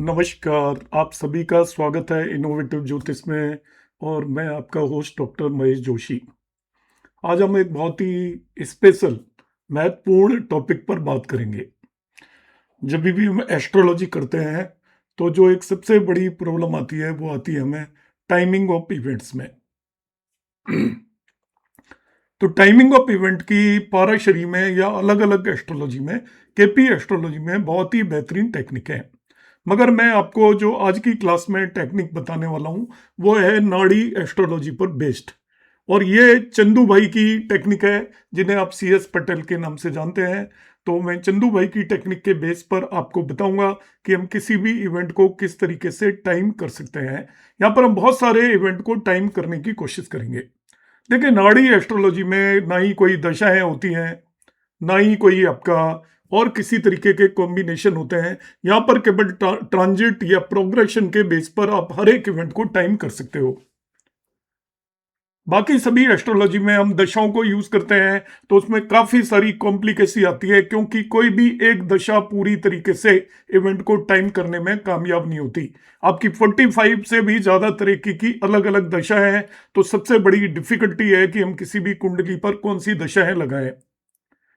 नमस्कार, आप सभी का स्वागत है इनोवेटिव ज्योतिष में। और मैं आपका होस्ट डॉक्टर महेश जोशी। आज हम एक बहुत ही स्पेशल महत्वपूर्ण टॉपिक पर बात करेंगे। जब भी हम एस्ट्रोलॉजी करते हैं तो जो एक सबसे बड़ी प्रॉब्लम आती है वो आती है हमें टाइमिंग ऑफ इवेंट्स में। तो टाइमिंग ऑफ इवेंट की पाराशरी में या अलग अलग एस्ट्रोलॉजी में, केपी एस्ट्रोलॉजी में बहुत ही बेहतरीन टेक्निक है। मगर मैं आपको जो आज की क्लास में टेक्निक बताने वाला हूँ वो है नाड़ी एस्ट्रोलॉजी पर बेस्ड। और ये चंदू भाई की टेक्निक है, जिन्हें आप CS पटेल के नाम से जानते हैं। तो मैं चंदू भाई की टेक्निक के बेस पर आपको बताऊंगा कि हम किसी भी इवेंट को किस तरीके से टाइम कर सकते हैं। यहाँ पर हम बहुत सारे इवेंट को टाइम करने की कोशिश करेंगे। देखिए, नाड़ी एस्ट्रोलॉजी में ना ही कोई दशाएं होती हैं, ना ही कोई आपका और किसी तरीके के कॉम्बिनेशन होते हैं। यहाँ पर केवल ट्रांजिट या प्रोग्रेशन के बेस पर आप हर एक इवेंट को टाइम कर सकते हो। बाकी सभी एस्ट्रोलॉजी में हम दशाओं को यूज करते हैं तो उसमें काफी सारी कॉम्प्लिकेसी आती है, क्योंकि कोई भी एक दशा पूरी तरीके से इवेंट को टाइम करने में कामयाब नहीं होती। आपकी 45 से भी ज्यादा तरीके की अलग अलग दशाएं हैं। तो सबसे बड़ी डिफिकल्टी है कि हम किसी भी कुंडली पर कौन सी दशाएं लगाएं।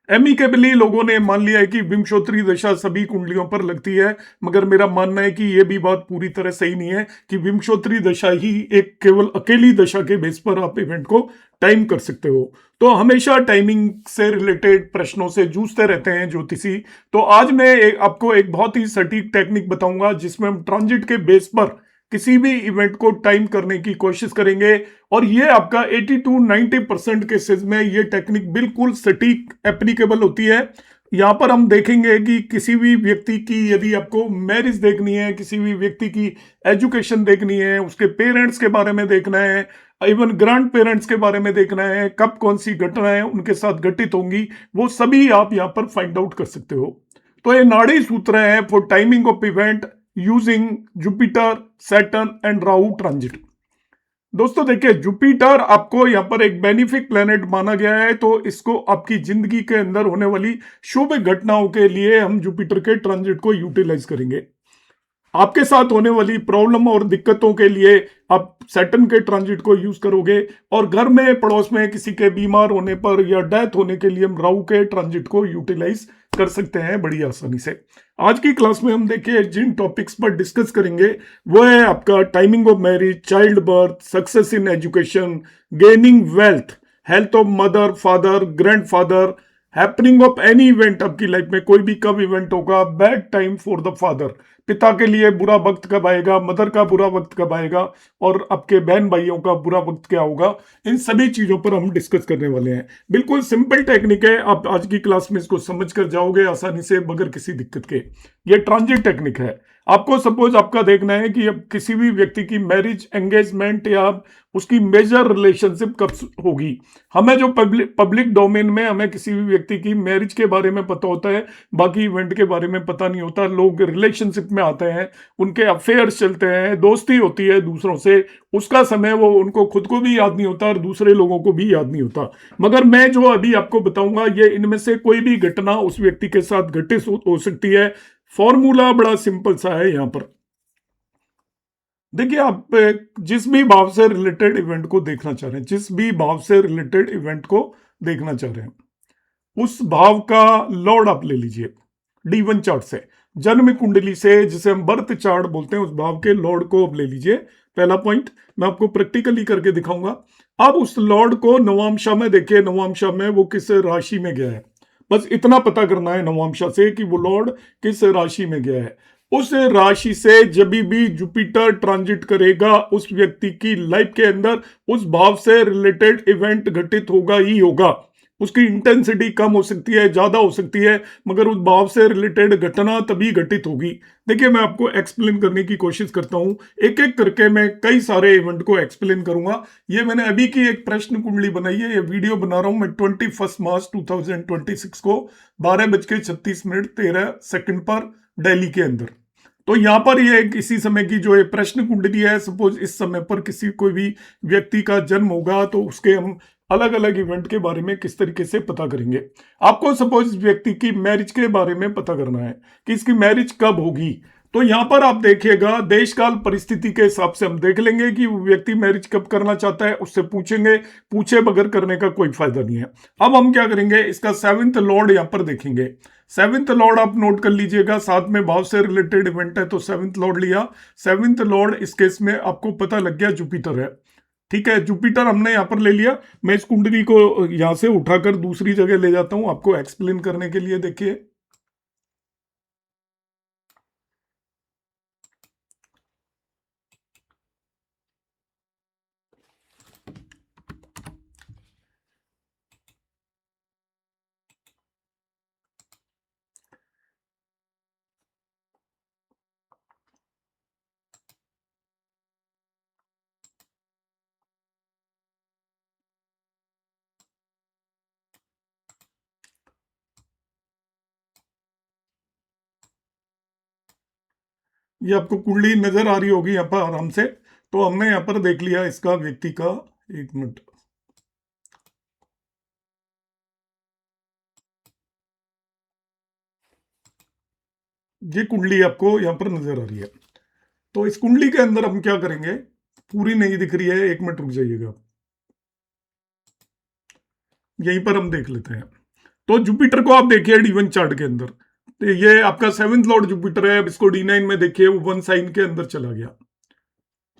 एमिकेबली लोगों ने मान लिया है कि विंशोत्तरी दशा सभी कुंडलियों पर लगती है, मगर मेरा मानना है कि यह भी बात पूरी तरह सही नहीं है कि विंशोत्तरी दशा ही एक केवल अकेली दशा के बेस पर आप इवेंट को टाइम कर सकते हो। तो हमेशा टाइमिंग से रिलेटेड प्रश्नों से जूझते रहते हैं ज्योतिषी। तो आज मैं आपको एक बहुत ही सटीक टेक्निक बताऊंगा जिसमें हम ट्रांजिट के बेस पर किसी भी इवेंट को टाइम करने की कोशिश करेंगे। और ये आपका 80 to 90% केसेस में ये टेक्निक बिल्कुल सटीक एप्लीकेबल होती है। यहाँ पर हम देखेंगे कि किसी भी व्यक्ति की यदि आपको मैरिज देखनी है, किसी भी व्यक्ति की एजुकेशन देखनी है, उसके पेरेंट्स के बारे में देखना है, इवन ग्रैंड पेरेंट्स के बारे में देखना है, कब कौन सी घटनाएं उनके साथ घटित होंगी, वो सभी आप यहाँ पर फाइंड आउट कर सकते हो। तो ये नाड़ी सूत्र है for timing of event using Jupiter, Saturn and Rahu transit. दोस्तों देखिए, जुपिटर आपको यहाँ पर एक बेनिफिक प्लेनेट माना गया है, तो इसको आपकी जिंदगी के अंदर होने वाली शुभ घटनाओं के लिए हम जुपिटर के ट्रांजिट को यूटिलाइज करेंगे। आपके साथ होने वाली प्रॉब्लम और दिक्कतों के लिए आप सैटर्न के ट्रांजिट को यूज करोगे। और घर में पड़ोस में किसी के बीमार होने पर या डेथ होने के लिए हम राहु के ट्रांजिट को यूटिलाइज कर सकते हैं बड़ी आसानी से। आज की क्लास में हम देखिए जिन टॉपिक्स पर डिस्कस करेंगे वो है आपका timing of marriage, child birth, success in education, gaining wealth, health of mother, father, grandfather, happening of any event आपकी लाइफ में कोई भी कब इवेंट होगा, bad time for the father, पिता के लिए बुरा वक्त कब आएगा, मदर का बुरा वक्त कब आएगा, और आपके बहन भाइयों का बुरा वक्त क्या होगा। इन सभी चीजों पर हम डिस्कस करने वाले हैं। बिल्कुल सिंपल टेक्निक है, आप आज की क्लास में इसको समझ कर जाओगे आसानी से बगैर किसी दिक्कत के। ये ट्रांजिट टेक्निक है। आपको सपोज आपका देखना है कि अब किसी भी व्यक्ति की मैरिज, एंगेजमेंट या उसकी मेजर रिलेशनशिप कब होगी। हमें जो पब्लिक डोमेन में हमें किसी भी व्यक्ति की मैरिज के बारे में पता होता है, बाकी इवेंट के बारे में पता नहीं होता। लोग रिलेशनशिप में आते हैं, उनके अफेयर्स चलते हैं, दोस्ती होती है दूसरों से, उसका समय वो उनको खुद को भी याद नहीं होता और दूसरे लोगों को भी याद नहीं होता। मगर मैं जो अभी आपको बताऊंगा ये इनमें से कोई भी घटना उस व्यक्ति के साथ घटित हो सकती है। फॉर्मूला बड़ा सिंपल सा है यहाँ पर। देखिए, आप जिस भी भाव से रिलेटेड इवेंट को देखना चाह रहे हैं, जिस भी भाव से रिलेटेड इवेंट को देखना चाह रहे हैं, उस भाव का लॉर्ड आप ले लीजिए D1 चार्ट से, जन्म कुंडली से, जिसे हम बर्थ चार्ट बोलते हैं, उस भाव के लॉर्ड को आप ले लीजिए। पहला पॉइंट मैं आपको प्रैक्टिकली करके दिखाऊंगा। अब उस लॉर्ड को नवांशा में देखिए, नवांशा में वो किस राशि में गया है। बस इतना पता करना है नवांशा से कि वो लॉर्ड किस राशि में गया है। उस राशि से जब भी जुपिटर ट्रांजिट करेगा उस व्यक्ति की लाइफ के अंदर उस भाव से रिलेटेड इवेंट घटित होगा ही होगा। उसकी इंटेंसिटी कम हो सकती है, ज्यादा हो सकती है, मगर उस भाव से रिलेटेड घटना तभी घटित होगी। देखिए, मैं आपको एक्सप्लेन करने की कोशिश करता हूं, एक एक करके मैं कई सारे इवेंट को एक्सप्लेन करूंगा। ये मैंने अभी की एक प्रश्न कुंडली बनाई है, ये वीडियो बना रहा हूं मैं 21 मार्च 2026 को 12:36 पर दिल्ली के अंदर। तो यहाँ पर ये इसी समय की जो प्रश्न कुंडली है, सपोज इस समय पर किसी कोई भी व्यक्ति का जन्म होगा तो उसके हम अलग अलग इवेंट के बारे में किस तरीके से पता करेंगे। आपको सपोज व्यक्ति की मैरिज के बारे में पता करना है कि इसकी मैरिज कब होगी। तो यहां पर आप देखिएगा देश काल परिस्थिति के हिसाब से हम देख लेंगे कि वो व्यक्ति मैरिज कब करना चाहता है, उससे पूछेंगे। पूछे बगैर करने का कोई फायदा नहीं है। अब हम क्या करेंगे, इसका सेवंथ लॉर्ड यहां पर देखेंगे। सेवंथ लॉर्ड आप नोट कर लीजिएगा, साथ में भाव से रिलेटेड इवेंट है तो सेवंथ लॉर्ड लिया। सेवंथ लॉर्ड इस केस में आपको पता लग गया जुपिटर है। ठीक है, जुपिटर हमने यहां पर ले लिया। मैं इस कुंडली को यहां से उठाकर दूसरी जगह ले जाता हूं आपको एक्सप्लेन करने के लिए। देखिए, ये आपको कुंडली नजर आ रही होगी यहाँ पर आराम से। तो हमने यहाँ पर देख लिया इसका व्यक्ति का। एक मिनट, ये कुंडली आपको यहाँ पर नजर आ रही है। तो इस कुंडली के अंदर हम क्या करेंगे, पूरी नहीं दिख रही है, एक मिनट रुक जाइएगा, यहीं पर हम देख लेते हैं। तो जुपिटर को आप देखिए D1 चार्ट के अंदर, तो ये आपका सेवंथ लॉर्ड जुपिटर है। अब इसको D9 में देखिए, वो वन साइन के अंदर चला गया।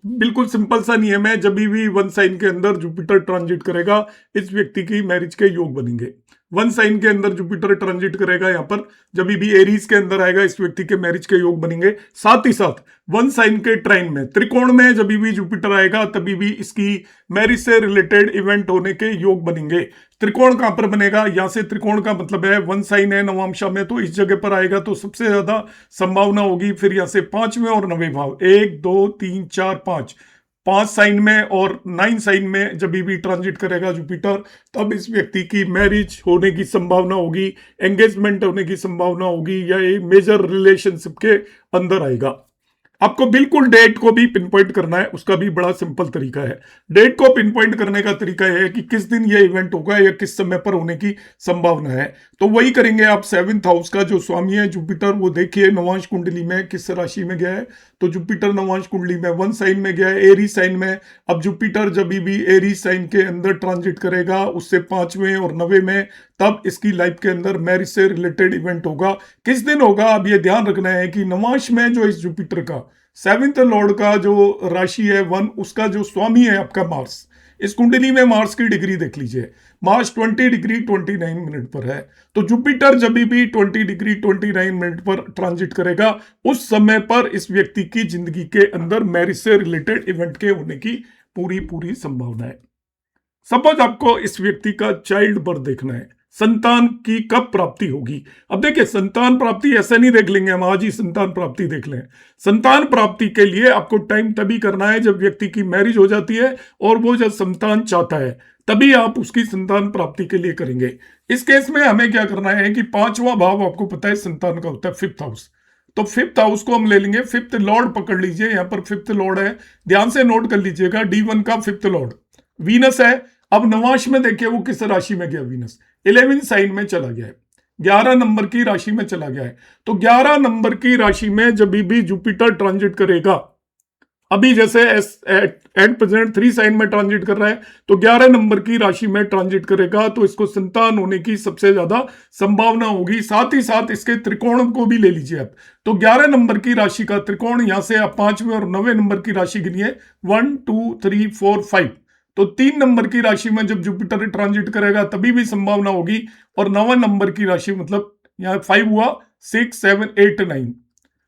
बिल्कुल सिंपल सा नियम है, जब भी वन साइन के अंदर जुपिटर ट्रांजिट करेगा इस व्यक्ति की मैरिज के योग बनेंगे। वन साइन के अंदर जुपिटर ट्रांजिट करेगा यहाँ पर, जब भी एरीज के अंदर आएगा इस व्यक्ति के मैरिज के योग बनेंगे। साथ ही साथ वन साइन के ट्राइन में, त्रिकोण में जब भी जुपिटर आएगा तभी भी इसकी मैरिज से रिलेटेड इवेंट होने के योग बनेंगे। त्रिकोण कहां पर बनेगा, यहां से त्रिकोण का मतलब है वन साइन है नवांशा में, तो इस जगह पर आएगा तो सबसे ज्यादा संभावना होगी। फिर यहां से पांचवें और नवे भाव, 1 2 3 4 5, 5 साइन में और 9 साइन में जब भी ट्रांजिट करेगा जुपिटर, तब इस व्यक्ति की मैरिज होने की संभावना होगी, एंगेजमेंट होने की संभावना होगी, या एक मेजर रिलेशनशिप के अंदर आएगा। आपको बिल्कुल डेट को भी पिन पॉइंट करना है, उसका भी बड़ा सिंपल तरीका है। डेट को पिन पॉइंट करने का तरीका यह है कि किस दिन यह इवेंट होगा या किस समय पर होने की संभावना है। तो वही करेंगे आप। सेवंथ हाउस का जो स्वामी है जुपिटर, वो देखिए नवांश कुंडली में किस राशि में गया है। तो जुपिटर नवांश कुंडली में वन साइन में गया है, एरी साइन में। अब जुपिटर जब भी एरी साइन के अंदर ट्रांजिट करेगा उससे पांचवें और नवे में, तब इसकी लाइफ के अंदर मैरिज से रिलेटेड इवेंट होगा। किस दिन होगा, अब ये ध्यान रखना है कि नवांश में जो इस जुपिटर का सेवंथ लॉर्ड का जो राशि है वन, उसका जो स्वामी है आपका मार्स। इस कुंडली में मार्स की डिग्री देख लीजिए, मार्स 20 डिग्री 29 मिनट पर है। तो जुपिटर जब भी 20 डिग्री 29 मिनट पर ट्रांजिट करेगा उस समय पर इस व्यक्ति की जिंदगी के अंदर मैरिज से रिलेटेड इवेंट के होने की पूरी पूरी संभावना है। सपोज आपको इस व्यक्ति का चाइल्ड बर्थ देखना है, संतान की कब प्राप्ति होगी। अब देखिए, संतान प्राप्ति ऐसा नहीं देख लेंगे हम आज ही संतान प्राप्ति देख लें। संतान प्राप्ति के लिए आपको टाइम तभी करना है जब व्यक्ति की मैरिज हो जाती है और वो जब संतान चाहता है, तभी आप उसकी संतान प्राप्ति के लिए करेंगे। इस केस में हमें क्या करना है कि पांचवा भाव आपको पता है संतान का होता है फिफ्थ हाउस। तो फिफ्थ हाउस को हम ले लेंगे, फिफ्थ लॉर्ड पकड़ लीजिए, यहां पर फिफ्थ लॉर्ड है, ध्यान से नोट कर लीजिएगा। D1 का फिफ्थ लॉर्ड वीनस है। अब नवांश में देखिए वो किस राशि में गया, वीनस 11 साइन में चला गया है, 11 नंबर की राशि में चला गया है। तो 11 नंबर की राशि में जब भी जुपिटर ट्रांजिट करेगा, अभी जैसे एट प्रेजेंट 3 साइन में ट्रांजिट कर रहा है, तो 11 नंबर की राशि में ट्रांजिट करेगा तो इसको संतान होने की सबसे ज्यादा संभावना होगी। साथ ही साथ इसके त्रिकोण को भी ले लीजिए आप। तो 11 नंबर की राशि का त्रिकोण, यहां से आप पांचवें और नवे नंबर की राशि गिनिए, 1 2 3 4 5। तो 3 नंबर की राशि में जब जुपिटर ट्रांजिट करेगा तभी भी संभावना होगी। और 9 नंबर की राशि, मतलब यहां 5 हुआ, 6 7 8 9,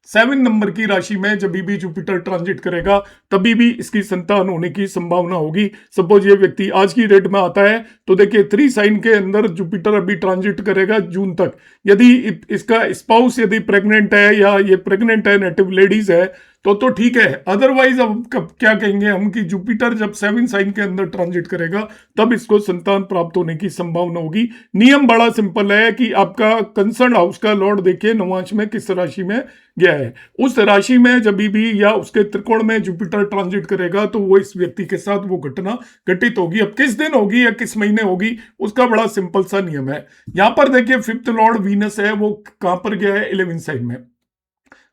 7 नंबर की राशि में जब भी जुपिटर ट्रांजिट करेगा तभी भी इसकी संतान होने की संभावना होगी। सपोज ये व्यक्ति आज की डेट में आता है तो देखिए 3 साइन के अंदर जुपिटर अभी ट्रांजिट करेगा जून तक। यदि इसका स्पाउस यदि प्रेग्नेंट है या ये प्रेग्नेंट है, नेटिव लेडीज है, तो ठीक है। अदरवाइज अब क्या कहेंगे हम कि जुपिटर जब 7 साइन के अंदर ट्रांजिट करेगा तब इसको संतान प्राप्त होने की संभावना होगी। नियम बड़ा सिंपल है कि आपका कंसर्न हाउस का लॉर्ड देखिए नवांश में किस राशि में गया है, उस राशि में जब भी या उसके त्रिकोण में जुपिटर ट्रांजिट करेगा तो वो इस व्यक्ति के साथ वो घटना घटित होगी। अब किस दिन होगी या किस महीने होगी उसका बड़ा सिंपल सा नियम है। यहां पर देखिए फिफ्थ लॉर्ड वीनस है, वो कहां पर गया है, 11 साइन में।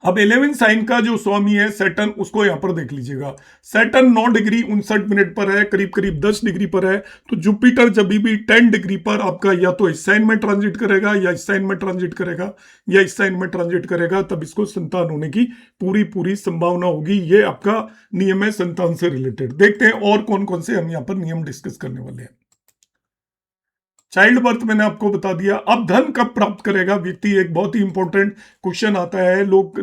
अब 11 साइन का जो स्वामी है सैटर्न, उसको यहां पर देख लीजिएगा। सैटर्न 9 डिग्री 59 मिनट पर है, करीब करीब 10 डिग्री पर है। तो जुपिटर जब भी 10 डिग्री पर आपका या तो इस साइन में ट्रांजिट करेगा या इस साइन में ट्रांजिट करेगा या इस साइन में ट्रांजिट करेगा, तब इसको संतान होने की पूरी पूरी संभावना होगी। ये आपका नियम है संतान से रिलेटेड। देखते हैं और कौन कौन से हम यहाँ पर नियम डिस्कस करने वाले हैं। चाइल्ड बर्थ मैंने आपको बता दिया। अब धन कब प्राप्त करेगा व्यक्ति, एक बहुत ही इंपॉर्टेंट क्वेश्चन आता है। लोग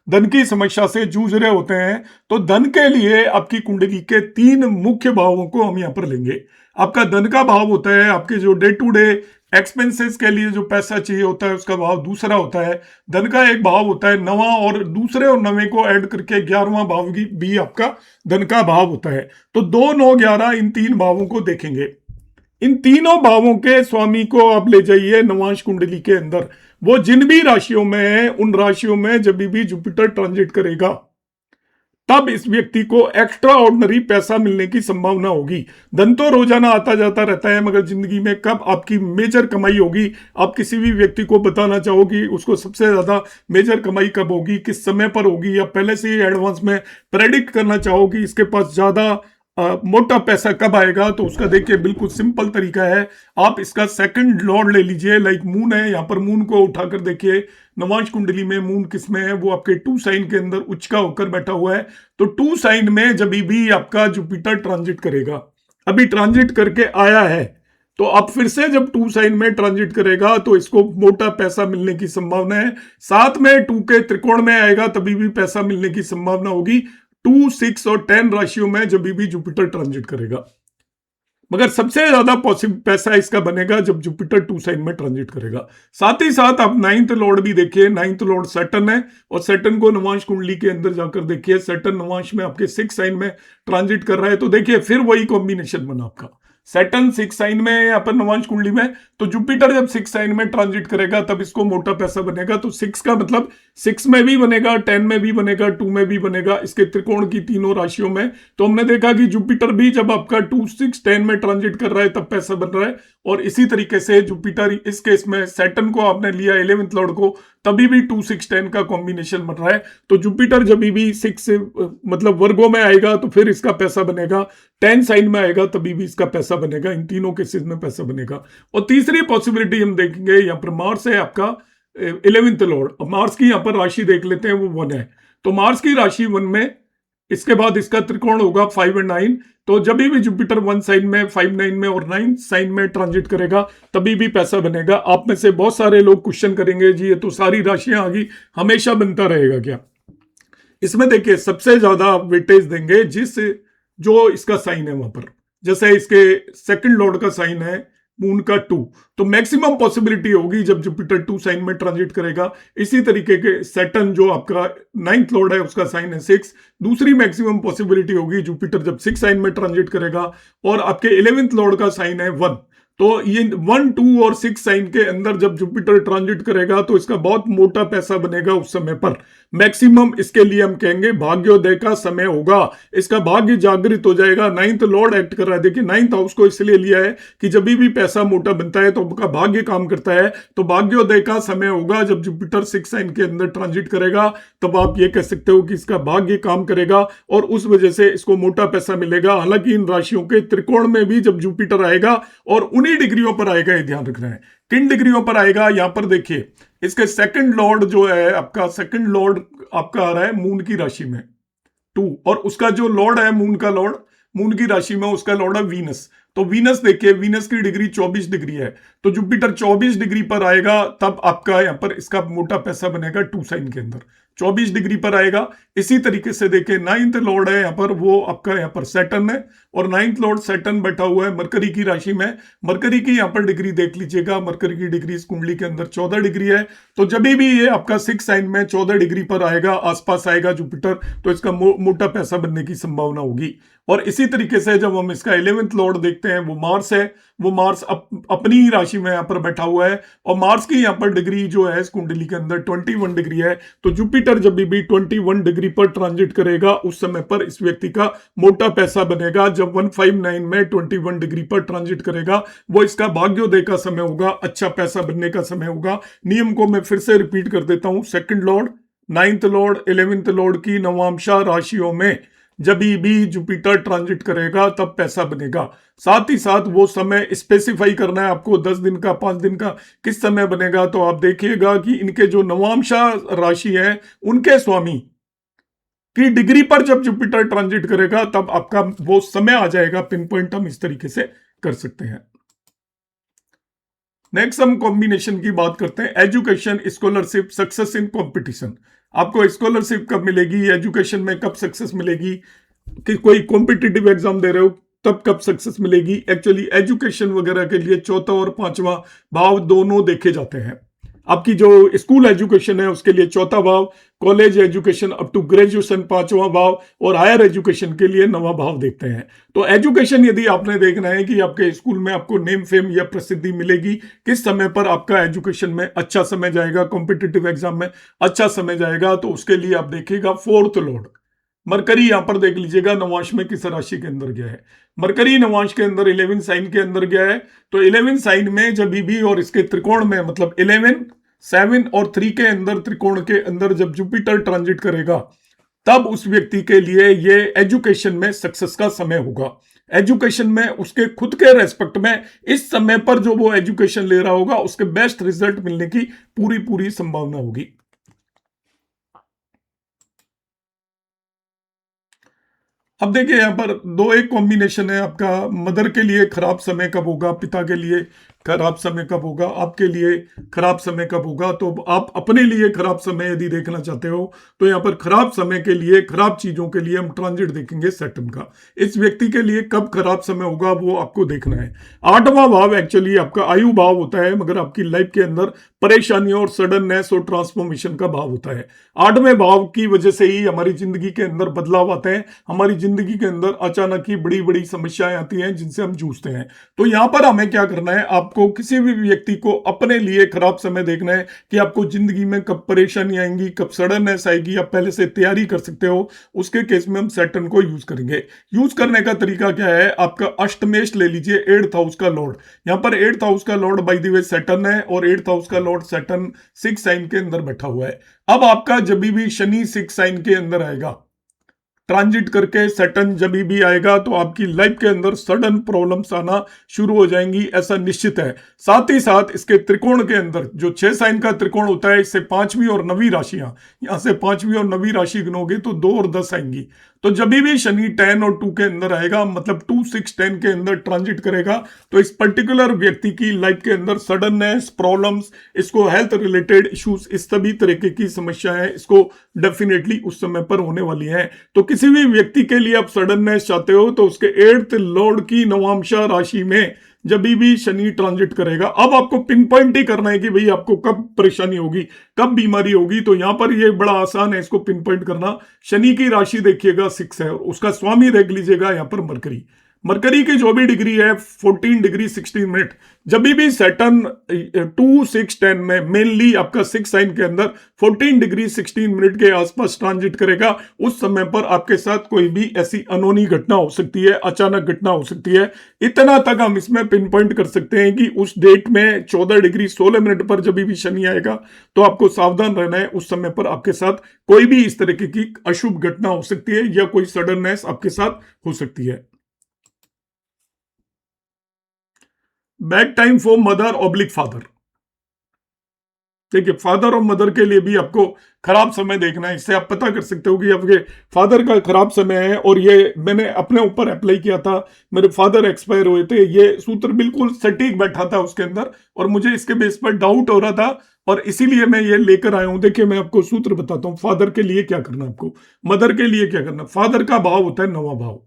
धन की समस्या से जूझ रहे होते हैं, तो धन के लिए आपकी कुंडली के 3 मुख्य भावों को हम यहां पर लेंगे। आपका धन का भाव होता है आपके जो डे टू डे एक्सपेंसेस के लिए जो पैसा चाहिए होता है, उसका भाव दूसरा होता है। धन का एक भाव होता है नवा, और दूसरे और नवे को ऐड करके 11वां भाव भी आपका धन का भाव होता है। तो 2, 9, 11 इन 3 भावों को देखेंगे। इन तीनों भावों के स्वामी को आप ले जाइए नवांश कुंडली के अंदर। वो जिन भी राशियों में है, उन राशियों में जब भी जुपिटर ट्रांजिट करेगा, तब इस व्यक्ति को एक्स्ट्रा ऑर्डिनरी पैसा मिलने की संभावना होगी। धन तो रोजाना आता जाता रहता है, मगर जिंदगी में कब आपकी मेजर कमाई होगी, आप किसी भी व्यक्ति को बताना चाहोगी उसको सबसे ज्यादा मेजर कमाई कब होगी, किस समय पर होगी, या पहले से ही एडवांस में प्रेडिक्ट करना चाहोगी इसके पास ज्यादा मोटा पैसा कब आएगा, तो उसका देखिए बिल्कुल सिंपल तरीका है। आप इसका सेकंड लॉर्ड ले लीजिए। लाइक मून है, यहां पर मून को उठाकर देखिए नवांश कुंडली में मून किस में है, वो आपके 2 साइन के अंदर उच्च का होकर बैठा हुआ है। तो 2 साइन में जब भी आपका जुपिटर ट्रांजिट करेगा, अभी ट्रांजिट करके आया है, तो अब फिर से जब 2 साइन में ट्रांजिट करेगा तो इसको मोटा पैसा मिलने की संभावना है। साथ में 2 के त्रिकोण में आएगा तभी भी पैसा मिलने की संभावना होगी। 2, 6 और 10 राशियों में जब भी जुपिटर ट्रांजिट करेगा। मगर सबसे ज्यादा पॉसिबल पैसा इसका बनेगा जब जुपिटर 2 साइन में ट्रांजिट करेगा। साथ ही साथ आप 9th लॉर्ड भी देखिए। 9th लॉर्ड सैटर्न है, और सैटर्न को नवांश कुंडली के अंदर जाकर देखिए। सैटर्न नवांश में आपके 6 साइन में ट्रांजिट कर रहा है, तो देखिए फिर वही कॉम्बिनेशन बना आपका। सैटर्न 6 साइन में यहाँ पर नवांश कुंडली में, तो जुपिटर जब 6 साइन में ट्रांजिट करेगा तब इसको मोटा पैसा बनेगा। तो 6 का मतलब 6 में भी बनेगा, 10 में भी बनेगा, 2 में भी बनेगा, इसके त्रिकोण की तीनों राशियों में। तो हमने देखा कि जुपिटर भी जब आपका 2, 6, 10 में ट्रांजिट कर रहा है तब पैसा बन रहा है। और इसी तरीके से जुपिटर इस केस में सैटर्न को आपने लिया 11th लॉर्ड को, तभी भी 2, 6, 10 का कॉम्बिनेशन बन रहा है। तो जुपिटर जब भी 6 मतलब वर्गों में आएगा तो फिर इसका पैसा बनेगा, 10 साइन में आएगा तभी भी इसका पैसा बनेगा। इन तीनों केसेस में पैसा बनेगा। और तीसरी पॉसिबिलिटी हम देखेंगे, यहाँ पर मार्स है आपका 11th लॉर्ड। मार्स की यहाँ पर राशि देख लेते हैं, वो 1 है। तो मार्स की राशि 1 में, इसके बाद इसका त्रिकोण होगा 5 और 9। तो जब भी जुपिटर 1 साइन में, 5, 9 में और 9 साइन में ट्रांजिट करेगा तभी भी पैसा बनेगा। आप में से बहुत सारे लोग क्वेश्चन करेंगे जी ये तो सारी राशियां आ गई, हमेशा बनता रहेगा क्या? इसमें देखिए सबसे ज्यादा वेटेज देंगे जो इसका साइन है वहां पर। जैसे इसके सेकंड लॉर्ड का साइन है मून का 2, तो मैक्सिमम पॉसिबिलिटी होगी जब जुपिटर 2 साइन में ट्रांजिट करेगा। इसी तरीके के सैटर्न जो आपका 9th लॉर्ड है उसका साइन है 6, दूसरी मैक्सिमम पॉसिबिलिटी होगी जुपिटर जब 6 साइन में ट्रांजिट करेगा। और आपके 11th लॉर्ड का साइन है 1। तो ये 1, 2 और 6 साइन के अंदर जब जुपिटर ट्रांजिट करेगा तो इसका बहुत मोटा पैसा बनेगा उस समय पर। मैक्सिमम इसके लिए हम कहेंगे भाग्योदय का समय होगा, इसका भाग्य जागृत हो जाएगा। 9th लॉर्ड एक्ट कर रहा है। देखिए 9th हाउस को इसलिए लिया है कि जब भी पैसा मोटा बनता है तो आपका भाग्य काम करता है। तो भाग्योदय का समय होगा जब जुपिटर 6 साइन के अंदर ट्रांजिट करेगा, तब आप ये कह सकते हो कि इसका भाग्य काम करेगा और उस वजह से इसको मोटा पैसा मिलेगा। हालांकि इन राशियों के त्रिकोण में भी जब जुपिटर आएगा और उन्हीं डिग्रियों पर आएगा, ये ध्यान रखना है। किन डिग्रियों पर आएगा, यहां पर देखिए इसके सेकंड लॉर्ड जो है आपका, सेकंड लॉर्ड आपका आ रहा है मून की राशि में 2, और उसका जो लॉर्ड है मून का लॉर्ड, मून की राशि में उसका लॉर्ड है वीनस। तो वीनस देखिए, वीनस की डिग्री 24 डिग्री है। तो जुपिटर 24 डिग्री पर आएगा तब आपका यहां पर इसका मोटा पैसा बनेगा 2 साइन के अंदर, 24 डिग्री पर आएगा। इसी तरीके से देखिए 9th लॉर्ड है यहाँ पर, वो आपका यहाँ पर सैटर्न है, और 9th लॉर्ड सैटर्न बैठा हुआ है मरकरी की राशि में। मरकरी की यहाँ पर डिग्री देख लीजिएगा, मरकरी की डिग्री इस कुंडली के अंदर 14 डिग्री है। तो जब भी ये आपका 6 साइन में 14 डिग्री पर आएगा, आसपास आएगा जुपिटर, तो इसका मोटा पैसा बनने की संभावना होगी। और इसी तरीके से जब हम इसका 11th लॉर्ड देखते हैं, वो मार्स है, वो मार्स अपनी ही राशि में यहाँ पर बैठा हुआ है, और मार्स की यहाँ पर डिग्री जो है इस कुंडली के अंदर 21 डिग्री है। तो जुपिटर जब भी 21 डिग्री पर ट्रांजिट करेगा उस समय पर इस व्यक्ति का मोटा पैसा बनेगा। जब 159 में 21 डिग्री पर ट्रांजिट करेगा, वो इसका भाग्योदय का समय होगा, अच्छा पैसा बनने का समय होगा। नियम को मैं फिर से रिपीट कर देता हूं, second Lord ninth Lord 11th Lord की नवांशा राशियों में जब भी जुपिटर ट्रांजिट करेगा तब पैसा बनेगा। साथ ही साथ वो समय स्पेसिफाई करना है आपको, 10 दिन का, 5 दिन का, किस समय बनेगा। तो आप देखिएगा कि इनके जो नवांशा राशि है उनके स्वामी की डिग्री पर जब जुपिटर ट्रांजिट करेगा तब आपका वो समय आ जाएगा, पिन पॉइंट हम इस तरीके से कर सकते हैं। नेक्स्ट हम कॉम्बिनेशन की बात करते हैं, education, scholarship, success in competition. आपको स्कॉलरशिप कब मिलेगी, एजुकेशन में कब सक्सेस मिलेगी, कि कोई कॉम्पिटिटिव एग्जाम दे रहे हो तब कब सक्सेस मिलेगी। एक्चुअली एजुकेशन वगैरह के लिए चौथा और पांचवा भाव दोनों देखे जाते हैं। आपकी जो स्कूल एजुकेशन है उसके लिए चौथा भाव, college education up to graduation पांचवा भाव, और हायर एजुकेशन के लिए नवा भाव देखते हैं। तो एजुकेशन यदि आपने देखना है कि आपके स्कूल में आपको नेम फेम या प्रसिद्धि मिलेगी, किस समय पर आपका एजुकेशन में अच्छा समय जाएगा, कॉम्पिटिटिव एग्जाम में अच्छा समय जाएगा, तो उसके लिए आप देखिएगा 4th लॉर्ड मरकरी। यहां पर देख लीजिएगा नवांश में किस राशि के अंदर गया है। मरकरी नवांश के अंदर 11 साइन के अंदर गया है। तो 11 साइन में जब भी और इसके त्रिकोण में, मतलब 11, 7 और 3 के अंदर, त्रिकोण के अंदर जब जुपिटर ट्रांजिट करेगा तब उस व्यक्ति के लिए ये एजुकेशन में सक्सेस का समय होगा। एजुकेशन में उसके खुद के रेस्पेक्ट में इस समय पर जो वो एजुकेशन ले रहा होगा उसके बेस्ट रिजल्ट मिलने की पूरी पूरी संभावना होगी। अब देखिए यहां पर दो एक कॉम्बिनेशन है आपका, मदर के लिए खराब समय कब होगा, पिता के लिए खराब समय कब होगा, आपके लिए खराब समय कब होगा। तो आप अपने लिए खराब समय यदि देखना चाहते हो तो यहाँ पर खराब समय के लिए, खराब चीजों के लिए हम ट्रांजिट देखेंगे सैटर्न का। इस व्यक्ति के लिए कब खराब समय होगा वो आपको देखना है। 8वां भाव एक्चुअली आपका आयु भाव होता है, मगर आपकी लाइफ के अंदर परेशानियों और सडननेस और ट्रांसफॉर्मेशन का भाव होता है। 8वें भाव की वजह से ही हमारी जिंदगी के अंदर बदलाव आते हैं, हमारी जिंदगी के अंदर अचानक ही बड़ी बड़ी समस्याएं आती हैं जिनसे हम जूझते हैं। तो यहां पर हमें क्या करना है, आपको किसी भी व्यक्ति को अपने लिए खराब समय देखना है कि आपको जिंदगी में कब परेशानी आएंगी, कब सडननेस आएगी, आप पहले से तैयारी कर सकते हो। उसके केस में हम सैटर्न को यूज करेंगे। यूज करने का तरीका क्या है, आपका अष्टमेश ले लीजिए, 8th हाउस का लॉर्ड। यहां पर 8th हाउस का Lord by the way Saturn है, और 8th हाउस का लॉर्ड सैटर्न 6 साइन के अंदर बैठा हुआ है। अब आपका जब भी शनि 6 साइन के अंदर आएगा, ट्रांजिट करके सैटर्न जब भी आएगा, तो आपकी लाइफ के अंदर सडन प्रॉब्लम्स आना शुरू हो जाएंगी, ऐसा निश्चित है। साथ ही साथ इसके त्रिकोण के अंदर जो 6 साइन का त्रिकोण होता है, इससे 5वीं और 9वीं राशियां, यहां से 5वीं और 9वीं राशि गिनोगे तो 2 और 10 आएंगी। तो जब भी शनि 10 और 2 के अंदर आएगा, मतलब 2, 6, 10 के अंदर ट्रांजिट करेगा, तो इस पर्टिकुलर व्यक्ति की लाइफ के अंदर सडननेस, प्रॉब्लम्स, इसको हेल्थ रिलेटेड इश्यूज, इस सभी तरीके की समस्याएं इसको डेफिनेटली उस समय पर होने वाली हैं। तो किसी भी व्यक्ति के लिए आप सडननेस चाहते हो तो उसके 8th लॉर्ड की नवांशा राशि में जब भी शनि ट्रांजिट करेगा, अब आपको पिन पॉइंट ही करना है कि भाई आपको कब परेशानी होगी, कब बीमारी होगी। तो यहां पर ये बड़ा आसान है इसको पिन पॉइंट करना। शनि की राशि देखिएगा 6 है, और उसका स्वामी देख लीजिएगा यहां पर मरकरी। मरकरी की जो भी डिग्री है 14 डिग्री 16 मिनट। जब भी सैटर्न 2, 6, 10 में, मेनली आपका 6 साइन के अंदर 14 डिग्री 16 मिनट के आसपास ट्रांजिट करेगा, उस समय पर आपके साथ कोई भी ऐसी अनहोनी घटना हो सकती है, अचानक घटना हो सकती है। इतना तक हम इसमें पिन पॉइंट कर सकते हैं कि उस डेट में 14 डिग्री 16 मिनट पर जब भी शनि आएगा तो आपको सावधान रहना है। उस समय पर आपके साथ कोई भी इस तरीके की अशुभ घटना हो सकती है, या कोई सडननेस आपके साथ हो सकती है। Bad time for mother oblique father. देखिए फादर और मदर के लिए भी आपको खराब समय देखना है। इससे आप पता कर सकते हो कि आपके फादर का खराब समय है, और ये मैंने अपने ऊपर अप्लाई किया था, मेरे फादर एक्सपायर हुए थे, ये सूत्र बिल्कुल सटीक बैठा था उसके अंदर, और मुझे इसके बेस पर डाउट हो रहा था, और इसीलिए मैं ये लेकर आया हूं। देखिए मैं आपको सूत्र बताता हूं, फादर के लिए क्या करना, आपको मदर के लिए क्या करना। फादर का भाव होता है 9वां भाव।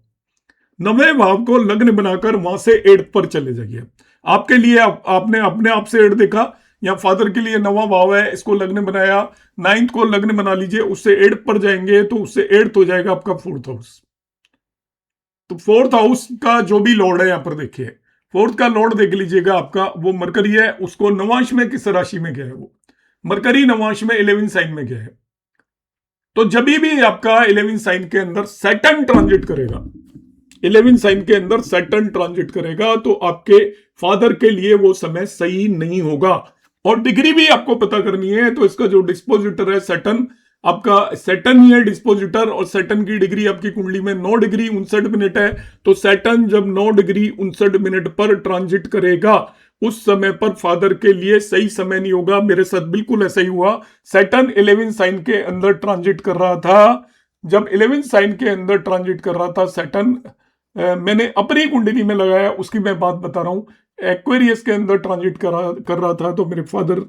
9वें भाव को लग्न बनाकर वहां से 8th पर चले जाइए। आपके लिए आपने अपने आप से 8 देखा, या फादर के लिए 9वां भाव है, इसको लग्न बनाया, 9th को लग्न बना लीजिए, उससे 8th पर जाएंगे तो उससे 8th हो जाएगा आपका 4th हाउस। तो 4th हाउस का जो भी लॉर्ड है, यहां पर देखिए 4th का लॉर्ड देख लीजिएगा आपका, वो मरकरी है। उसको नवांश में किस राशि में गया है, वो मरकरी नवांश में 11 साइन में गया है। तो जब भी आपका 11 साइन के अंदर सैटर्न ट्रांजिट करेगा, 11 साइन के अंदर सैटर्न ट्रांजिट करेगा, तो आपके फादर के लिए वो समय सही नहीं होगा। और डिग्री भी आपको पता करनी है, तो इसका जो डिस्पोजिटर है सैटर्न, आपका सैटर्न ही है डिस्पोजिटर, और सैटर्न की डिग्री आपकी कुंडली में 9 डिग्री 59 मिनट है। तो सैटर्न जब 9 डिग्री 59 मिनट पर ट्रांजिट करेगा, उस समय पर फादर के लिए सही समय नहीं होगा। मेरे साथ बिल्कुल ऐसा ही हुआ। सैटर्न 11 साइन के अंदर ट्रांजिट कर रहा था। जब 11 साइन के अंदर ट्रांजिट कर रहा था सैटर्न, मैंने अपनी कुंडली में लगाया, उसकी मैं बात बता रहा हूं। एक्वेरियस के अंदर ट्रांजिट कर रहा था, तो मेरे फादर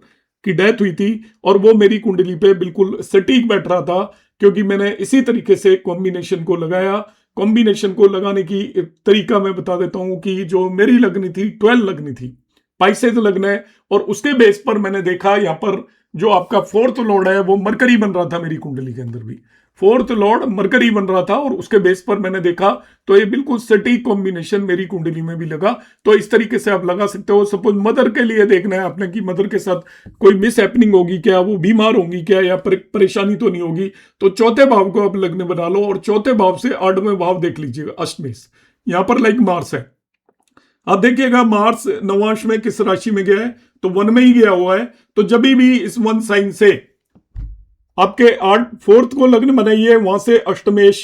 की डेथ हुई थी, और वो मेरी कुंडली पे बिल्कुल सटीक बैठ रहा था, क्योंकि मैंने इसी तरीके से कॉम्बिनेशन को लगाया। कॉम्बिनेशन को लगाने की तरीका मैं बता देता हूं कि जो मेरी लगनी थी 12 लगनी थी, पाइसेस लगना है, और उसके बेस पर मैंने देखा यहाँ पर जो आपका फोर्थ लॉर्ड है वो मरकरी बन रहा था मेरी कुंडली के अंदर भी। फोर्थ लॉर्ड मरकरी बन रहा था, और उसके बेस पर मैंने देखा तो ये बिल्कुल सटीक कॉम्बिनेशन मेरी कुंडली में भी लगा। तो इस तरीके से आप लगा सकते हो। सपोज मदर के लिए देखना है आपने कि मदर के साथ कोई मिस हैपनिंग होगी क्या, वो बीमार होंगी क्या, या परेशानी तो नहीं होगी, तो चौथे भाव को आप लग्न बना लो, और चौथे भाव से 8वें भाव देख लीजिएगा, अष्टमेश। यहाँ पर लाइक मार्स है, अब देखिएगा मार्स नवांश में किस राशि में गया है, तो वन में ही गया हुआ है। तो जब भी इस वन साइन से आपके 4th को लग्न बनाइए, वहां से अष्टमेश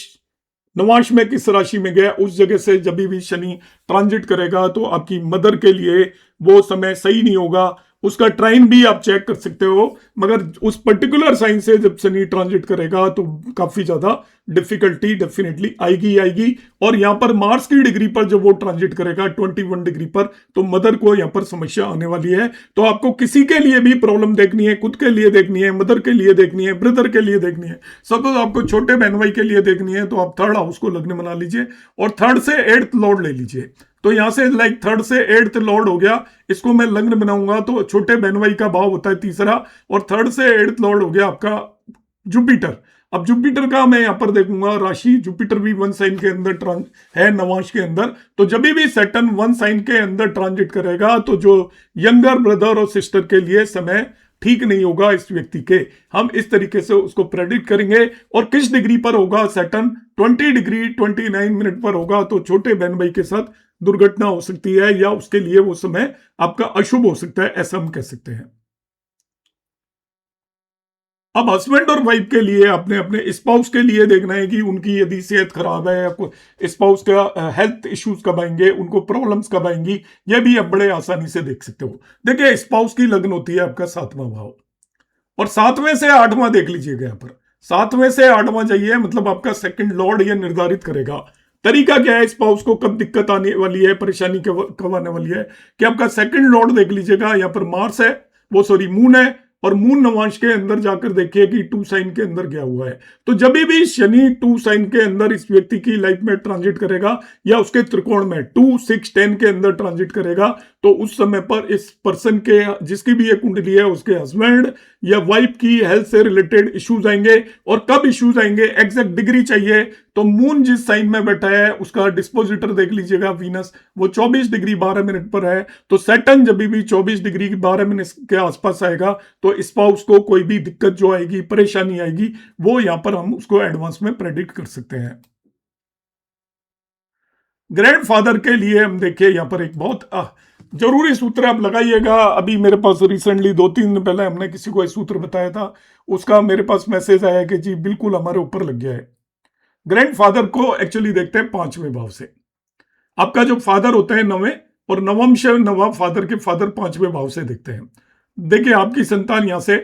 नवांश में किस राशि में गया, उस जगह से जब भी शनि ट्रांजिट करेगा तो आपकी मदर के लिए वो समय सही नहीं होगा। उसका ट्राइन भी आप चेक कर सकते हो, मगर उस पर्टिकुलर साइन से जब शनि ट्रांजिट करेगा तो काफी ज्यादा डिफिकल्टी डेफिनेटली आएगी आएगी। और यहां पर मार्स की डिग्री पर जब वो ट्रांजिट करेगा 21 डिग्री पर, तो मदर को यहां पर समस्या आने वाली है। तो आपको किसी के लिए भी प्रॉब्लम देखनी है, खुद के लिए देखनी है, मदर के लिए देखनी है, ब्रदर के लिए देखनी है, सपोज आपको छोटे बहन भाई के लिए देखनी है, तो आप 3rd हाउस को लग्न बना लीजिए, और 3rd से 8th लॉर्ड ले लीजिए। तो यहां से लाइक 3rd से 8th लॉर्ड हो गया, इसको मैं लग्न बनाऊंगा तो छोटे बहन भाई का भाव होता है तीसरा, और 3rd से 8th लॉर्ड हो गया आपका जुपिटर। अब जुपिटर का मैं यहां पर देखूंगा राशि, जुपिटर भी वन साइन के अंदर है नवांश के अंदर। तो जब भी सैटर्न वन साइन के अंदर ट्रांजिट करेगा तो जो यंगर ब्रदर और सिस्टर के लिए समय ठीक नहीं होगा इस व्यक्ति के। हम इस तरीके से उसको प्रेडिक्ट करेंगे। और किस डिग्री पर होगा सैटर्न, 20 डिग्री 29 मिनट पर होगा, तो छोटे बहन भाई के साथ दुर्घटना हो सकती है, या उसके लिए वो समय आपका अशुभ हो सकता है, ऐसा हम कह सकते हैं। अब हस्बैंड और वाइफ के लिए आपने अपने स्पाउस के लिए देखना है कि उनकी यदि सेहत खराब है, या स्पाउस का हेल्थ इश्यूज कब आएंगे, उनको प्रॉब्लम्स कब आएंगी, ये भी आप बड़े आसानी से देख सकते हो। देखिए स्पाउस की लग्न होती है आपका 7वां भाव, और 7वें से 8वां देख लीजिएगा। यहाँ पर 7वें से 8वां जाइए, मतलब आपका सेकंड लॉर्ड ये निर्धारित करेगा तरीका क्या है स्पाउस को कब दिक्कत आने वाली है, परेशानी कब आने वाली है, कि आपका सेकंड लॉर्ड देख लीजिएगा। यहाँ पर मार्स है, वो सॉरी मून है, और मून नवांश के अंदर जाकर देखिए कि 2 साइन के अंदर गया हुआ है। तो जब भी शनि 2 साइन के अंदर इस व्यक्ति की लाइफ में ट्रांजिट करेगा, या उसके त्रिकोण में 2, 6, 10 के अंदर ट्रांजिट करेगा, तो उस समय पर इस पर्सन के, जिसकी भी ये कुंडली है, उसके हस्बैंड या वाइफ की हेल्थ से रिलेटेड इश्यूज आएंगे। और कब इश्यूज आएंगे, एग्जैक्ट डिग्री चाहिए, तो मून जिस साइन में बैठा है उसका डिस्पोजिटर देख लीजिएगा वीनस, वो 24 डिग्री 12 मिनट पर है। तो सैटर्न जब भी 24 डिग्री 12 मिनट के आसपास आएगा, तो स्पाउस को कोई भी दिक्कत जो आएगी, परेशानी आएगी, वो यहां पर हम उसको एडवांस में प्रेडिक्ट कर सकते हैं। ग्रैंडफादर के लिए हम देखिए यहाँ पर एक बहुत जरूरी सूत्र आप लगाइएगा। अभी मेरे पास रिसेंटली 2-3 दिन पहले हमने किसी को एक सूत्र बताया था, उसका मेरे पास मैसेज आया कि जी बिल्कुल हमारे ऊपर लग गया है। ग्रैंडफादर को एक्चुअली देखते हैं 5वें भाव से। आपका जो फादर होता है 9वें, और नवम से नवा फादर के फादर 5वें भाव से देखते हैं। देखिए आपकी संतान यहां से,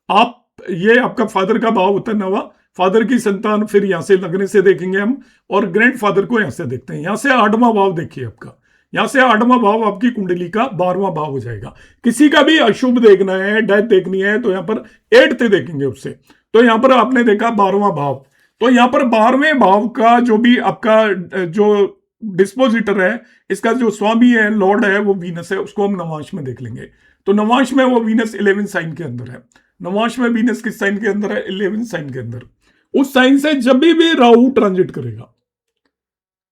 आप ये आपका फादर का भाव होता है 9वां, फादर की संतान फिर यहां से लगने से देखेंगे हम, और ग्रैंडफादर को यहां से देखते हैं। यहां से 8वां भाव देखिए आपका, यहां से 8वां भाव आपकी कुंडली का 12वां भाव हो जाएगा। किसी का भी अशुभ देखना है, डेथ देखनी है, तो यहां पर 8th देखेंगे उससे। तो यहां पर आपने देखा 12वां भाव, तो यहां पर 12वें भाव का जो भी आपका जो डिस्पोजिटर है, इसका जो स्वामी है, लॉर्ड है, वो वीनस है, उसको हम नवांश में देख लेंगे। तो नवांश में वो वीनस 11 साइन के अंदर है। नवांश में वीनस किस साइन के अंदर है, 11 साइन के अंदर। उस साइन से जब भी राहु ट्रांजिट करेगा,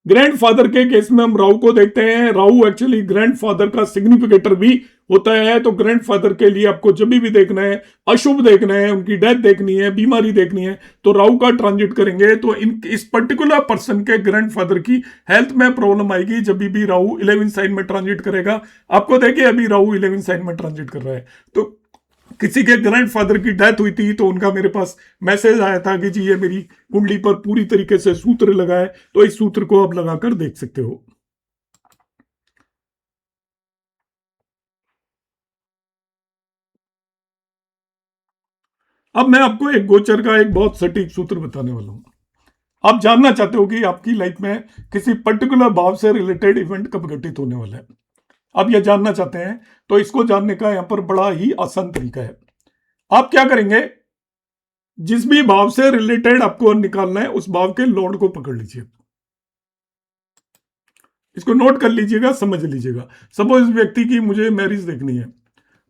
ग्रैंडफादर के केस में हम राहु को देखते हैं। राहु एक्चुअली ग्रैंडफादर का सिग्निफिकेटर भी होता है। तो ग्रैंडफादर के लिए आपको जब भी देखना है, अशुभ देखना है, उनकी डेथ देखनी है, बीमारी देखनी है, तो राहु का ट्रांजिट करेंगे, तो इस पर्टिकुलर पर्सन के ग्रैंडफादर की हेल्थ में प्रॉब्लम आएगी जब भी राहु 11 साइन में ट्रांजिट करेगा। आपको देखिए अभी राहु 11 साइन में ट्रांजिट कर रहा है, तो किसी के ग्रैंडफादर की डेथ हुई थी तो उनका मेरे पास मैसेज आया था कि जी ये मेरी कुंडली पर पूरी तरीके से सूत्र लगा है, तो इस सूत्र को आप लगाकर देख सकते हो। अब मैं आपको एक गोचर का एक बहुत सटीक सूत्र बताने वाला हूं। आप जानना चाहते हो कि आपकी लाइफ में किसी पर्टिकुलर भाव से रिलेटेड इवेंट कब घटित होने वाला है। आप यह जानना चाहते हैं तो इसको जानने का यहां पर बड़ा ही आसान तरीका है। आप क्या करेंगे, जिस भी भाव से रिलेटेड आपको निकालना है उस भाव के लॉर्ड को पकड़ लीजिए, इसको नोट कर लीजिएगा, समझ लीजिएगा। सपोज इस व्यक्ति की मुझे मैरिज देखनी है,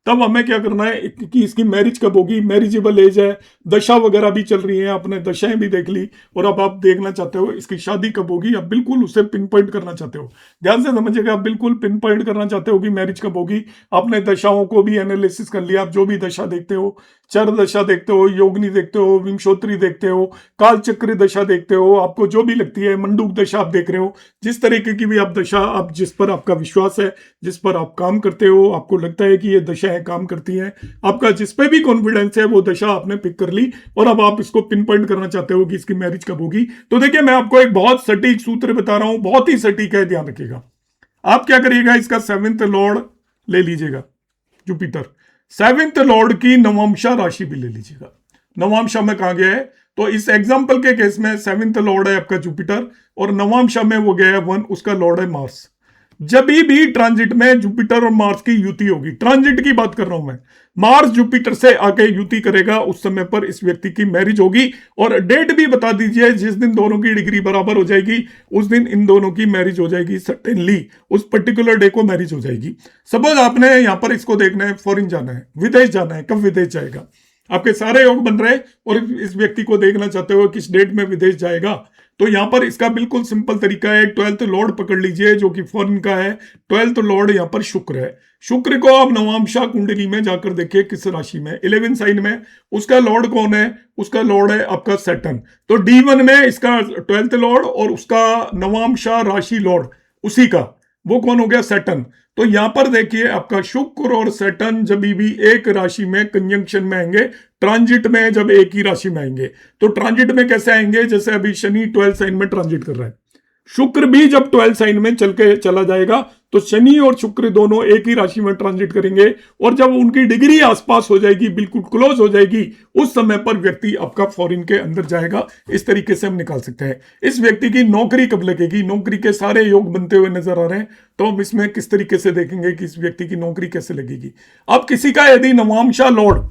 तब हमें क्या करना है कि इसकी मैरिज कब होगी, मैरिजेबल एज है, दशा वगैरह भी चल रही है, आपने दशाएं भी देख ली, और अब आप देखना चाहते हो इसकी शादी कब होगी। आप बिल्कुल उसे पिन पॉइंट करना चाहते हो, ध्यान से समझिएगा, आप बिल्कुल पिन पॉइंट करना चाहते हो कि मैरिज कब होगी। आपने दशाओं को भी एनालिसिस कर लिया, आप जो भी दशा देखते हो, चर दशा देखते हो, योगनी देखते हो, विंशोत्री देखते हो, काल चक्र दशा देखते हो, आपको जो भी लगती है, मंडूक दशा आप देख रहे हो, जिस तरीके की भी आप दशा, आप जिस पर आपका विश्वास है, जिस पर आप काम करते हो, आपको लगता है कि ये दशाएं काम करती हैं, आपका जिस पे भी कॉन्फिडेंस है, वो दशा आपने पिक कर ली, और अब आप इसको पिन पॉइंट करना चाहते हो कि इसकी मैरिज कब होगी। तो देखिए, मैं आपको एक बहुत सटीक सूत्र बता रहा हूं, बहुत ही सटीक है, ध्यान रखिएगा। आप क्या करिएगा, इसका 7th लॉर्ड ले लीजिएगा, जुपिटर। 7th लॉर्ड की नवांशा राशि भी ले लीजिएगा। नवांशा में कहा गया है, तो इस एग्जाम्पल के केस में 7th लॉर्ड है आपका जुपिटर, और नवांशा में वो गया है 1, उसका लॉर्ड है मार्स। जब भी ट्रांजिट में जुपिटर और मार्स की युति होगी, ट्रांजिट की बात कर रहा हूं मैं, मार्स जुपिटर से आके युति करेगा, उस समय पर इस व्यक्ति की मैरिज होगी। और डेट भी बता दीजिए, जिस दिन दोनों की डिग्री बराबर हो जाएगी उस दिन इन दोनों की मैरिज हो जाएगी, सर्टेनली उस पर्टिकुलर डे को मैरिज हो जाएगी। सपोज आपने यहां पर इसको देखना है, फॉरेन जाना है, विदेश जाना है, कब विदेश जाएगा, आपके सारे योग बन रहे हैं, और इस व्यक्ति को देखना चाहते हो किस डेट में विदेश जाएगा। तो यहां पर इसका बिल्कुल सिंपल तरीका है, 12th लॉर्ड पकड़ लीजिए जो कि फॉरेन का है। 12th लॉर्ड यहां पर शुक्र है। शुक्र को आप नवांशा कुंडली में जाकर देखिए किस राशि में, 11 साइन में, उसका लॉर्ड कौन है, उसका लॉर्ड है आपका सैटर्न। तो D1 में इसका 12th लॉर्ड और उसका नवांशा राशि लॉर्ड उसी का, वो कौन हो गया, सैटर्न। तो यहां पर देखिए आपका शुक्र और सैटर्न जब भी एक राशि में कंजंक्शन में आएंगे, ट्रांजिट में जब एक ही राशि में आएंगे, तो ट्रांजिट में कैसे आएंगे, जैसे अभी शनि 12 साइन में ट्रांजिट कर रहा है, शुक्र भी जब 12 साइन में चला जाएगा, तो शनि और शुक्र दोनों एक ही राशि में ट्रांजिट करेंगे, और जब उनकी डिग्री आसपास हो जाएगी, बिल्कुल क्लोज हो जाएगी, उस समय पर व्यक्ति आपका फॉरेन के अंदर जाएगा। इस तरीके से हम निकाल सकते हैं। इस व्यक्ति की नौकरी कब लगेगी, नौकरी के सारे योग बनते हुए नजर आ रहे हैं, तो हम इसमें किस तरीके से देखेंगे कि इस व्यक्ति की नौकरी कैसे लगेगी। अब किसी का यदि नवांशा लॉर्ड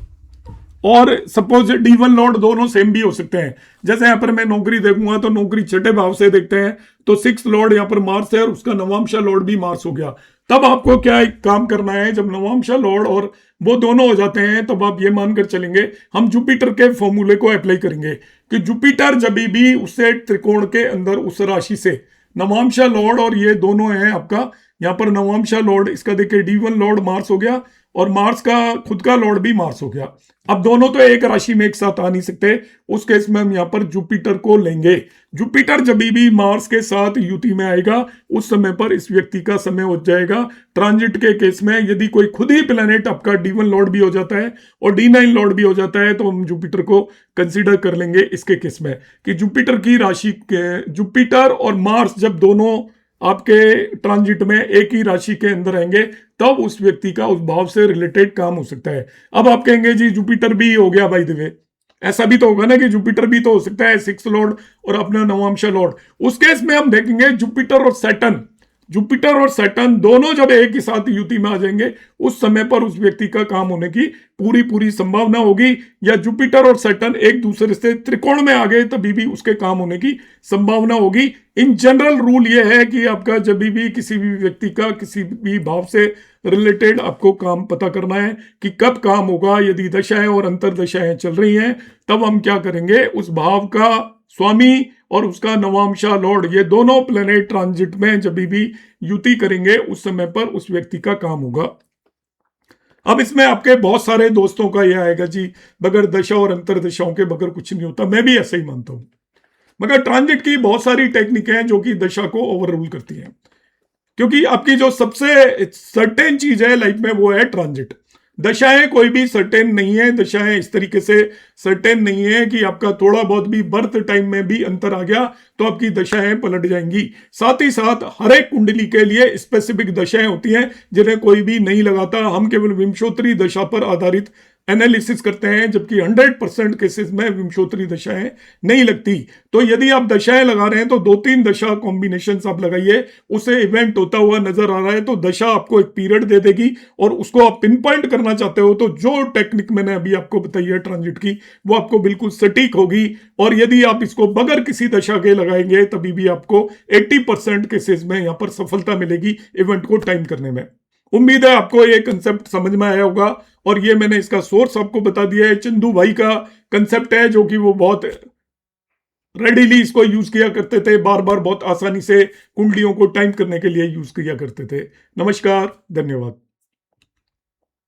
और सपोज D1 लॉर्ड दोनों सेम भी हो सकते हैं, जैसे यहां पर मैं नौकरी देखूंगा तो नौकरी छठे भाव से देखते हैं, तो 6th लॉर्ड यहां पर मार्स है और उसका नवांशा लॉर्ड भी मार्स हो गया। तब आपको क्या एक काम करना है, जब नवांशा लॉर्ड और वो दोनों हो जाते हैं, तब आप ये मानकर चलेंगे, हम जुपिटर के फॉर्मूले को अप्लाई करेंगे कि जुपिटर जब भी उससे त्रिकोण के अंदर उस राशि से नवांशा लॉर्ड, और ये दोनों है आपका यहाँ पर नवांशा लॉर्ड, इसका देखिए D1 लॉर्ड मार्स हो गया, और मार्स का खुद का लॉर्ड भी मार्स हो गया। अब दोनों तो एक राशि में एक साथ आ नहीं सकते, उस केस में हम यहां पर जुपिटर को लेंगे। जुपिटर जब भी मार्स के साथ युति में आएगा, उस समय पर इस व्यक्ति का समय हो जाएगा। ट्रांजिट के केस में यदि कोई खुद ही प्लेनेट आपका D1 लॉर्ड भी हो जाता है और D9 लॉर्ड भी हो जाता है, तो हम जुपिटर को कंसिडर कर लेंगे इसके केस में, कि जुपिटर की राशि के, जुपिटर और मार्स जब दोनों आपके ट्रांजिट में एक ही राशि के अंदर आएंगे, तब उस व्यक्ति का उस भाव से रिलेटेड काम हो सकता है। अब आप कहेंगे जी जुपिटर भी हो गया, बाय द वे ऐसा भी तो होगा ना कि जुपिटर भी तो हो सकता है 6th लॉर्ड और अपना नवांशा लॉर्ड। उस केस में हम देखेंगे जुपिटर और सैटर्न, जुपिटर और सैटर्न दोनों जब एक ही साथ युति में आ जाएंगे, उस समय पर उस व्यक्ति का काम होने की पूरी पूरी संभावना होगी। या जुपिटर और सैटर्न एक दूसरे से त्रिकोण में आ गए, तभी भी उसके काम होने की संभावना होगी। इन जनरल रूल यह है कि आपका जब भी किसी भी व्यक्ति का किसी भी भाव से रिलेटेड आपको काम पता करना है कि कब काम होगा, यदि दशाएं और अंतरदशाएं चल रही हैं, तब हम क्या करेंगे, उस भाव का स्वामी और उसका नवांशा लॉर्ड, ये दोनों प्लेनेट ट्रांजिट में जब भी युति करेंगे, उस समय पर उस व्यक्ति का काम होगा। अब इसमें आपके बहुत सारे दोस्तों का यह आएगा जी बगैर दशा और अंतरदशाओं के बगैर कुछ नहीं होता, मैं भी ऐसा ही मानता हूं, मगर ट्रांजिट की बहुत सारी टेक्निक हैं जो कि दशा को ओवर रूल करती हैं, क्योंकि आपकी जो सबसे सर्टेन चीज है लाइफ में वो है ट्रांजिट। दशाएं कोई भी सर्टेन नहीं है, दशाएं इस तरीके से सर्टेन नहीं है कि आपका थोड़ा बहुत भी बर्थ टाइम में भी अंतर आ गया तो आपकी दशाएं पलट जाएंगी। साथ ही साथ हर एक कुंडली के लिए स्पेसिफिक दशाएं होती हैं जिन्हें कोई भी नहीं लगाता। हम केवल विंशोत्तरी दशा पर आधारित एनालिसिस करते हैं, जबकि 100% केसेस में विंशोत्तरी दशाएं नहीं लगती। तो यदि आप दशाएं लगा रहे हैं तो 2-3 दशा कॉम्बिनेशन आप लगाइए, उसे इवेंट होता हुआ नजर आ रहा है तो दशा आपको एक पीरियड दे देगी, और उसको आप पिन पॉइंट करना चाहते हो तो जो टेक्निक मैंने अभी आपको बताई है ट्रांजिट की, वो आपको बिल्कुल सटीक होगी। और यदि आप इसको बगैर किसी दशा के लगाएंगे तभी भी आपको 80% केसेस में यहां पर सफलता मिलेगी इवेंट को टाइम करने में। उम्मीद है आपको ये कंसेप्ट समझ में आया होगा, और ये मैंने इसका सोर्स आपको बता दिया है। चंदू भाई का कंसेप्ट है जो कि वो बहुत रेडीली इसको यूज किया करते थे, बार बार बहुत आसानी से कुंडलियों को टाइम करने के लिए यूज किया करते थे। नमस्कार, धन्यवाद।